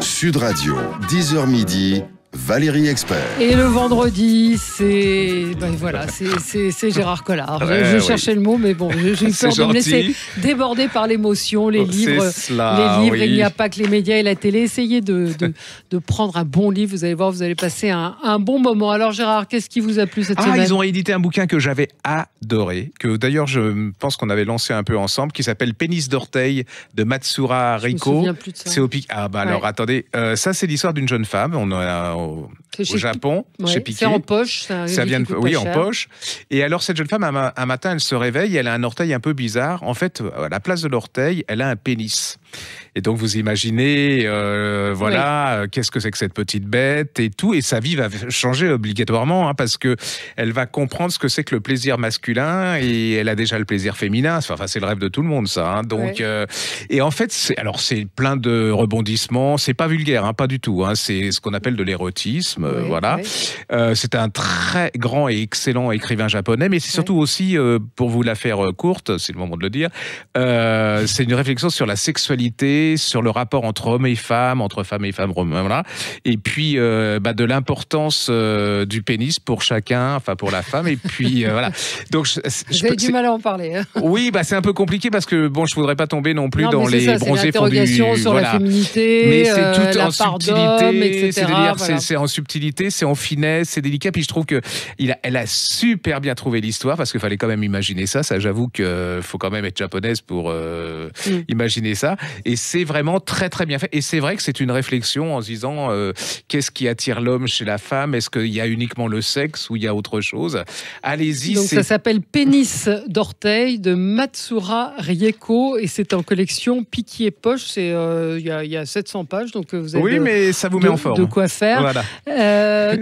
Sud Radio, 10h midi, Valérie Expert. Et le vendredi, c'est voilà, c'est Gérard Collard. Je cherchais le mot, mais bon, j'ai eu peur de me laisser déborder par l'émotion. Les livres, oui. Il n'y a pas que les médias et la télé. Essayez de prendre un bon livre. Vous allez voir, vous allez passer un bon moment. Alors Gérard, qu'est-ce qui vous a plu cette semaine ? Ils ont réédité un bouquin que j'avais adoré, que d'ailleurs je pense qu'on avait lancé un peu ensemble, qui s'appelle Pénis d'orteil de Matsura Riko. Je me souviens plus de ça. C'est au Pic. Alors attendez, ça c'est l'histoire d'une jeune femme. On a au Japon, chez Piqué. C'est en poche. Ça vient en poche. Et alors cette jeune femme, un matin, elle se réveille, elle a un orteil un peu bizarre. En fait, à la place de l'orteil, elle a un pénis. Et donc vous imaginez, qu'est-ce que c'est que cette petite bête et tout. Et sa vie va changer obligatoirement, parce que elle va comprendre ce que c'est que le plaisir masculin et elle a déjà le plaisir féminin. Enfin, c'est le rêve de tout le monde, ça. Donc, et en fait, c'est plein de rebondissements. C'est pas vulgaire, pas du tout. C'est ce qu'on appelle de l'érotisme. C'est un très grand et excellent écrivain japonais, mais c'est surtout aussi, pour vous la faire courte, c'est le moment de le dire, c'est une réflexion sur la sexualité, sur le rapport entre hommes et femmes, entre femmes et femmes, voilà. Et puis de l'importance du pénis pour chacun, enfin pour la femme, et puis voilà. Donc j'ai du mal à en parler. Oui, c'est un peu compliqué parce que je voudrais pas tomber non plus dans les bronzés fondus. Sur la féminité, mais c'est tout la en part subtilité, etc. C'est en subtilité, c'est en finesse, c'est délicat. Puis je trouve que elle a super bien trouvé l'histoire parce qu'il fallait quand même imaginer ça. Ça, j'avoue que faut quand même être japonaise pour imaginer ça. Et c'est vraiment très très bien fait. Et c'est vrai que c'est une réflexion en se disant qu'est-ce qui attire l'homme chez la femme ? Est-ce qu'il y a uniquement le sexe ou il y a autre chose ? Allez-y. Donc ça s'appelle Pénis d'orteil de Matsura Rieko et c'est en collection Piquier Poche. Il y a 700 pages, donc vous avez mais ça vous met en forme. De quoi faire. Voilà.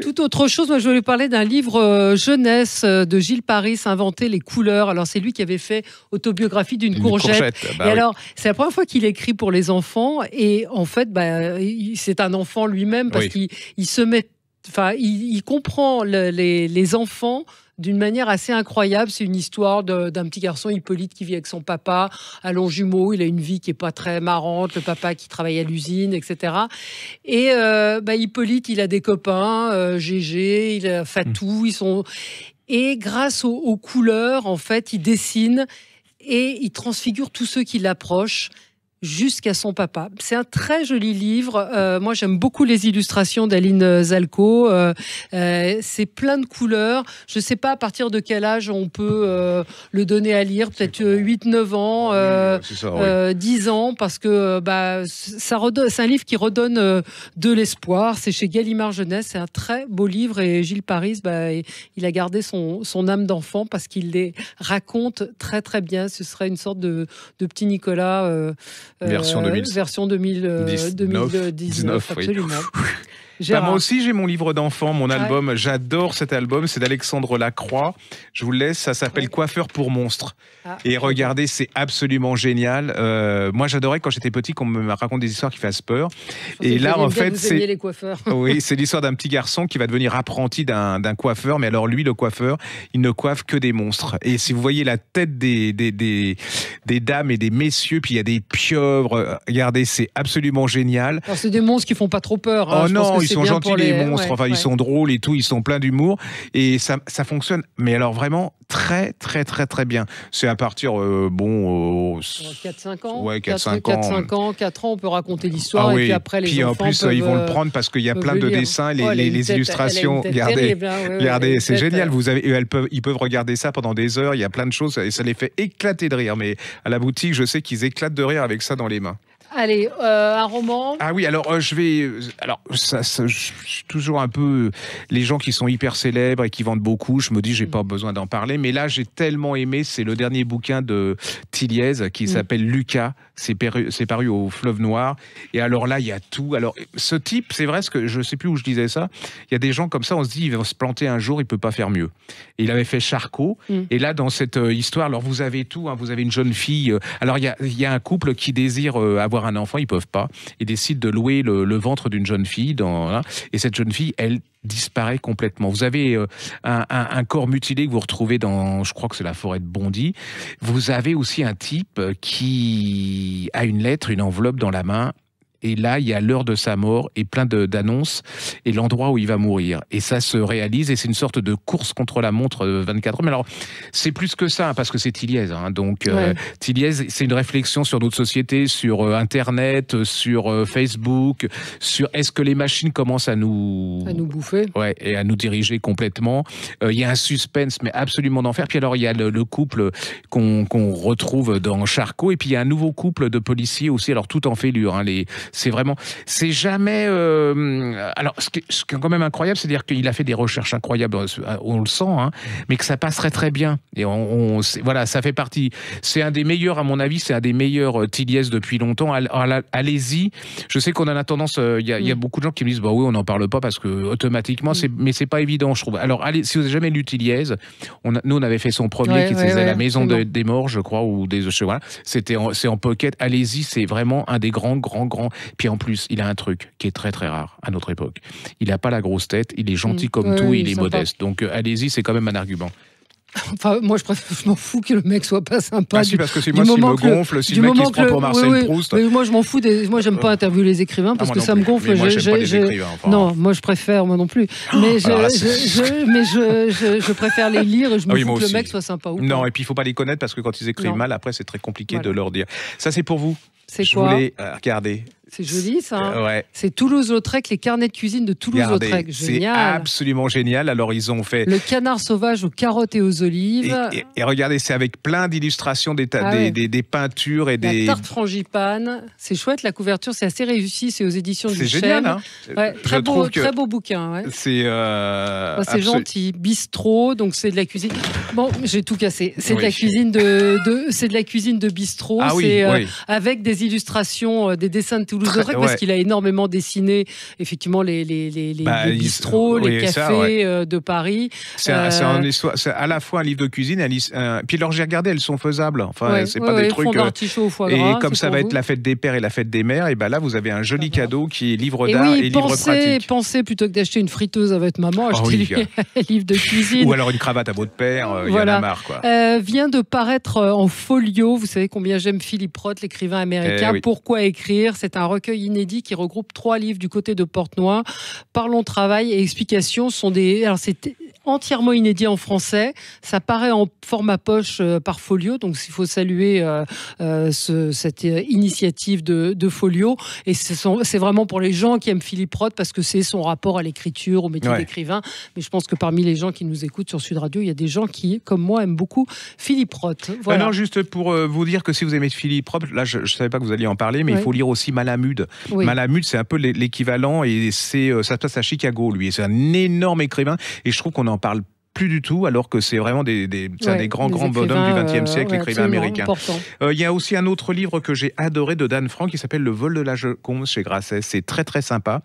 Tout autre chose, moi je voulais parler d'un livre jeunesse de Gilles Paris, Inventer les couleurs. Alors c'est lui qui avait fait Autobiographie d'une courgette. Et alors c'est la première fois qu'il écrit pour les enfants et en fait c'est un enfant lui-même parce qu'il se met, il comprend les enfants d'une manière assez incroyable. C'est une histoire d'un petit garçon, Hippolyte, qui vit avec son papa à Longjumeau. Il a une vie qui est pas très marrante, le papa qui travaille à l'usine, etc. Et Hippolyte, il a des copains, Gégé, il a Fatou, et grâce aux couleurs, en fait, il dessine et il transfigure tous ceux qui l'approchent jusqu'à son papa. C'est un très joli livre. Moi, j'aime beaucoup les illustrations d'Aline Zalco. C'est plein de couleurs. Je ne sais pas à partir de quel âge on peut le donner à lire. Peut-être 8-9 ans, 10 ans, parce que c'est un livre qui redonne de l'espoir. C'est chez Gallimard Jeunesse. C'est un très beau livre. Et Gilles Paris, il a gardé son âme d'enfant parce qu'il les raconte très, très bien. Ce serait une sorte de petit Nicolas... version 2019, absolument. Moi aussi, j'ai mon livre d'enfant, mon album. J'adore cet album. C'est d'Alexandre Lacroix. Je vous le laisse. Ça s'appelle Coiffeur pour monstres. Et regardez, c'est absolument génial. Moi, j'adorais quand j'étais petit qu'on me raconte des histoires qui fassent peur. Et là, en fait, c'est les coiffeurs. Oui, c'est l'histoire d'un petit garçon qui va devenir apprenti d'un coiffeur. Mais alors, lui, le coiffeur, il ne coiffe que des monstres. Et si vous voyez la tête des dames et des messieurs, puis il y a des pieuvres. Regardez, c'est absolument génial. Alors, c'est des monstres qui font pas trop peur. Oh non, ils sont gentils, les monstres. Ils sont drôles et tout. Ils sont pleins d'humour. Et ça fonctionne. Mais alors, vraiment, très, très, très, très bien. C'est à partir, 4-5 ans. Ouais, 4-5 ans. 4 ans, on peut raconter l'histoire. Et puis après, les enfants en plus, ils vont le prendre parce qu'il y a plein de dessins, les illustrations. Regardez, c'est génial. Ils peuvent regarder ça pendant des heures. Il y a plein de choses et ça les fait éclater de rire. Mais à la boutique, je sais qu'ils éclatent de rire avec ça dans les mains. Allez, un roman. Ah oui, alors je suis toujours un peu les gens qui sont hyper célèbres et qui vendent beaucoup. Je me dis, j'ai pas besoin d'en parler, mais là, j'ai tellement aimé. C'est le dernier bouquin de Tilliez qui s'appelle Lucas. C'est paru au Fleuve Noir. Et alors là, il y a tout. Alors, ce type, c'est vrai, je sais plus où je disais ça. Il y a des gens comme ça, on se dit, il va se planter un jour, il peut pas faire mieux. Et il avait fait Charcot. Et là, dans cette histoire, alors vous avez tout. Vous avez une jeune fille. Alors il y a un couple qui désire avoir un enfant, ils peuvent pas. Ils décident de louer le ventre d'une jeune fille. Et cette jeune fille, elle disparaît complètement. Vous avez un corps mutilé que vous retrouvez dans, je crois que c'est la forêt de Bondy. Vous avez aussi un type qui a une lettre, une enveloppe dans la main. et là, il y a l'heure de sa mort et plein d'annonces et l'endroit où il va mourir. Et ça se réalise et c'est une sorte de course contre la montre 24 heures. Mais alors, c'est plus que ça, parce que c'est Tilliez. Donc, Tilliez, c'est une réflexion sur notre société, sur Internet, sur Facebook, sur est-ce que les machines commencent à nous bouffer. Ouais, et à nous diriger complètement. Il y a un suspense, mais absolument d'enfer. Puis alors, il y a le couple qu'on retrouve dans Charcot, et puis il y a un nouveau couple de policiers aussi, alors tout en fêlure. C'est jamais... Alors, ce qui est quand même incroyable, c'est-à-dire qu'il a fait des recherches incroyables, on le sent, mais que ça passerait très bien. Et voilà, ça fait partie... C'est un des meilleurs, à mon avis, c'est un des meilleurs Tilliez depuis longtemps. Allez-y. Je sais qu'on a tendance... Il y a beaucoup de gens qui me disent, bah oui, on n'en parle pas parce que automatiquement, mais c'est pas évident, je trouve. Alors, allez, si vous n'avez jamais lu Tilliez, nous, on avait fait son premier qui faisait La Maison des Morts, je crois, ou voilà. C'est en pocket. Allez-y, c'est vraiment un des grands. Puis en plus, il a un truc qui est très très rare à notre époque. Il n'a pas la grosse tête, il est gentil comme tout, il est modeste. Donc allez-y, c'est quand même un argument. Enfin, moi, je m'en fous que le mec soit pas sympa. Ah si, parce que c'est moi qui me gonfle, si le mec qui se prend pour Marcel Proust. Mais moi, je m'en fous. Moi, j'aime pas interviewer les écrivains parce que ça me gonfle. Moi, j'aime pas les écrivains. Non, moi, je préfère, moi non plus. Mais je préfère les lire et je me fous que le mec soit sympa ou pas. Non, et puis il faut pas les connaître parce que quand ils écrivent mal, après, c'est très compliqué de leur dire. Ça, c'est pour vous. C'est quoi ? Je voulais regarder. C'est joli, ça. C'est Toulouse-Lautrec, les carnets de cuisine de Toulouse-Lautrec. Génial. C'est absolument génial. Alors, ils ont fait... Le canard sauvage aux carottes et aux olives. Et regardez, c'est avec plein d'illustrations, des peintures et des... La tarte frangipane. C'est chouette, la couverture, c'est assez réussi. C'est aux éditions du Chêne. C'est génial, très beau bouquin. Ouais. C'est gentil. Bistrot, donc c'est de la cuisine. Bon, j'ai tout cassé. C'est de la cuisine c'est de la cuisine de bistrot. Avec des illustrations, des dessins de Toulouse-Lautrec, parce qu'il a énormément dessiné effectivement les bistrots, les cafés de Paris. C'est à la fois un livre de cuisine, puis alors j'ai regardé, elles sont faisables. Enfin, c'est pas des trucs. Fond d'artichaut au foie gras, et comme ça va être la fête des pères et la fête des mères, et ben là vous avez un joli cadeau qui est livre d'art et livre pratique. Pensez plutôt que d'acheter une friteuse à votre maman, achetez un livre de cuisine. Ou alors une cravate à votre père. Il y en a marre, quoi. Vient de paraître en folio. Vous savez combien j'aime Philippe Roth, l'écrivain américain. Pourquoi écrire ? C'est un recueil inédit qui regroupe 3 livres du côté de Portenoy. Parlons travail et explications alors c'est entièrement inédit en français. Ça paraît en format poche par Folio, donc il faut saluer cette initiative de Folio. Et c'est vraiment pour les gens qui aiment Philippe Roth parce que c'est son rapport à l'écriture, au métier d'écrivain. Mais je pense que parmi les gens qui nous écoutent sur Sud Radio, il y a des gens qui, comme moi, aiment beaucoup Philippe Roth. Voilà. Alors juste pour vous dire que si vous aimez Philippe Roth, là je ne savais pas que vous alliez en parler, mais il faut lire aussi Malamud. Malamud, c'est un peu l'équivalent et ça se passe à Chicago, lui. Et c'est un énorme écrivain et je trouve qu'on n'en parle plus du tout, alors que c'est vraiment des grands bonhommes du XXe siècle, écrivains américains. Il y a aussi un autre livre que j'ai adoré de Dan Frank qui s'appelle Le vol de la Joconde chez Grasset. C'est très très sympa.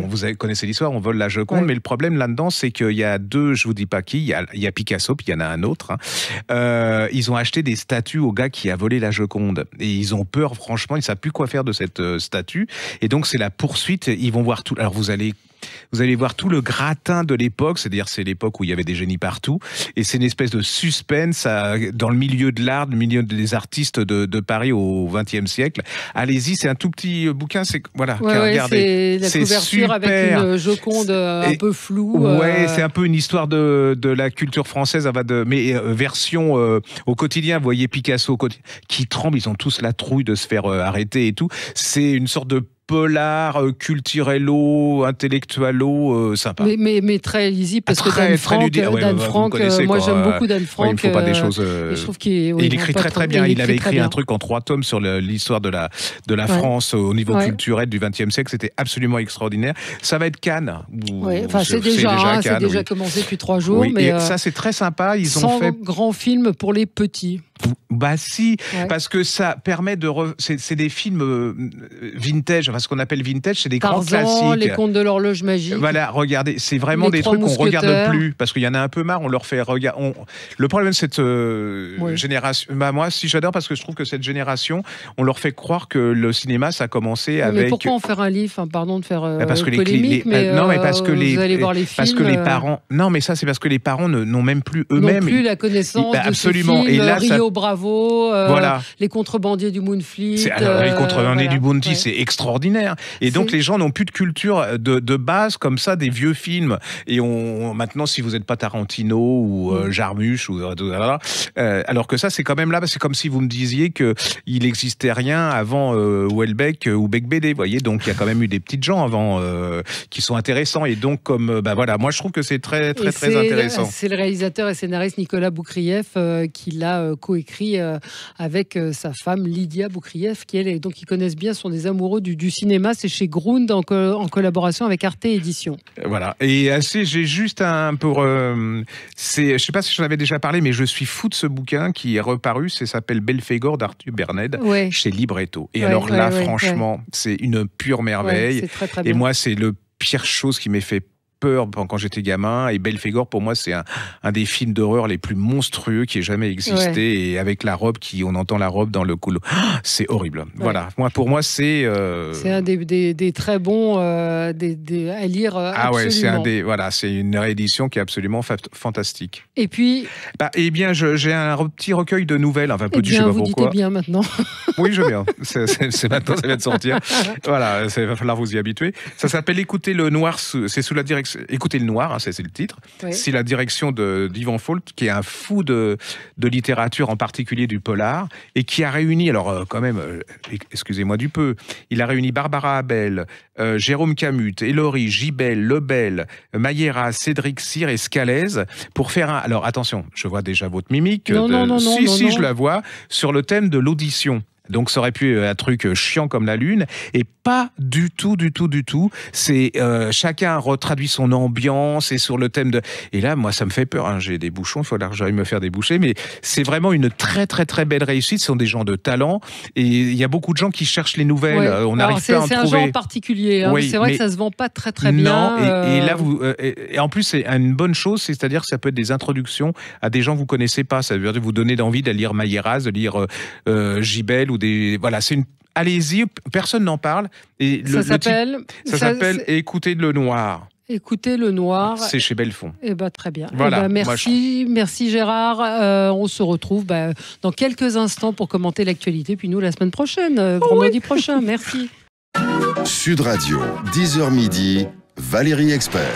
Vous connaissez l'histoire, on vole la Joconde, mais le problème là-dedans, c'est qu'il y a deux, je vous dis pas qui, il y a Picasso, puis il y en a un autre. Ils ont acheté des statues au gars qui a volé la Joconde. Et ils ont peur, franchement, ils ne savent plus quoi faire de cette statue. Et donc c'est la poursuite, ils vont voir tout. Alors vous allez voir tout le gratin de l'époque, c'est-à-dire c'est l'époque où il y avait des génies partout, et c'est une espèce de suspense dans le milieu de l'art, le milieu des artistes de Paris au XXe siècle. Allez-y, c'est un tout petit bouquin, regardez. C'est la couverture super, avec une Joconde un peu floue. C'est un peu une histoire de la culture française, mais version au quotidien. Vous voyez Picasso qui tremble, ils ont tous la trouille de se faire arrêter et tout. C'est une sorte de polar, culturello, intellectuello, sympa. Mais très lisible, parce que Dan Frank, moi j'aime beaucoup Dan Frank. Il ne faut pas des choses... je trouve il écrit très très bien. Il avait écrit un truc en 3 tomes sur l'histoire de la France au niveau culturel du XXe siècle. C'était absolument extraordinaire. Ça va être Cannes. C'est déjà commencé depuis 3 jours. Oui, mais ça c'est très sympa. Ils ont fait grands films pour les petits. Bah si, parce que ça permet c'est des films vintage, ce qu'on appelle vintage, c'est des grands Tarzan, classiques. les contes de l'horloge magique. Voilà, regardez, c'est vraiment des trucs qu'on regarde plus parce qu'il y en a un peu marre. On leur fait regarder. Le problème de cette génération, moi, si j'adore parce que je trouve que cette génération, on leur fait croire que le cinéma, ça a commencé avec. Mais pourquoi en faire un livre? Pardon de faire parce que polémique, mais non, mais parce que vous allez voir les films. Parce que les parents. Non, mais ça, c'est parce que les parents n'ont même plus eux-mêmes. Non plus la connaissance de absolument. Ces films, et là, Rio Bravo, voilà. Les contrebandiers du Moonfleet. Les contrebandiers du Bounty, c'est extraordinaire. Et donc les gens n'ont plus de culture de base comme ça, des vieux films. Et maintenant, si vous n'êtes pas Tarantino ou Jarmusch, alors que ça, c'est quand même là, c'est comme si vous me disiez qu'il n'existait rien avant Houellebecq ou Bec BD, vous voyez. Donc il y a quand même eu des petites gens avant qui sont intéressants. Et donc, voilà, moi je trouve que c'est très intéressant. C'est le réalisateur et scénariste Nicolas Boukrieff qui l'a coécrit avec sa femme Lydia Boukrieff, donc ils connaissent bien, sont des amoureux du cinéma. C'est chez Grund en collaboration avec Arte Éditions. Voilà. Et j'ai juste je sais pas si j'en avais déjà parlé, mais je suis fou de ce bouquin qui est reparu. Ça s'appelle Belphégor d'Arthur Berned chez Libretto. Et alors là, franchement, c'est une pure merveille. C'est très, très bien. Et moi, c'est le pire chose qui m'ait fait peur quand j'étais gamin, et Belphégor pour moi c'est un des films d'horreur les plus monstrueux qui ait jamais existé, et avec la robe on entend la robe dans le couloir, c'est horrible. Voilà, pour moi c'est un des très bons à lire absolument. C'est une réédition qui est absolument fantastique. Et puis j'ai un petit recueil de nouvelles, enfin petit, je sais pas pourquoi. Vous dites bien maintenant. Oui, je viens. C'est maintenant, ça vient de sortir. Voilà, il va falloir vous y habituer. Ça s'appelle Écoutez le noir, c'est sous la direction. Écoutez le noir, c'est le titre. Oui. C'est la direction d'Ivan Folt, qui est un fou de littérature, en particulier du polar, et qui a réuni, alors quand même, excusez-moi du peu, il a réuni Barbara Abel, Jérôme Camus, Hélory, Gibel, Lebel, Mayera, Cédric Cyr et Scalez pour faire un... Alors attention, je vois déjà votre mimique. Non, je la vois, sur le thème de l'audition. Donc ça aurait pu être un truc chiant comme la lune, et pas du tout. C'est chacun retraduit son ambiance et sur le thème de... Et là, moi, ça me fait peur. Hein. J'ai des bouchons, il faut que j'aille me faire déboucher, mais c'est vraiment une très belle réussite. Ce sont des gens de talent, et il y a beaucoup de gens qui cherchent les nouvelles. Ouais. On n'arrive pas à en trouver. C'est un genre particulier. Hein. Oui, c'est vrai que ça se vend pas très bien. Non, et là, et en plus, c'est une bonne chose, c'est-à-dire que ça peut être des introductions à des gens que vous connaissez pas. Ça veut dire vous donner envie de lire Mailleras, de lire Gibel ou des... Voilà, c'est une... Allez-y, personne n'en parle. Et ça s'appelle Écoutez le noir. Écoutez le noir. C'est chez Belfond. Très bien. Voilà. Merci Gérard. On se retrouve dans quelques instants pour commenter l'actualité. Puis nous, la semaine prochaine, vendredi prochain. Merci. Sud Radio, 10h midi, Valérie Expert.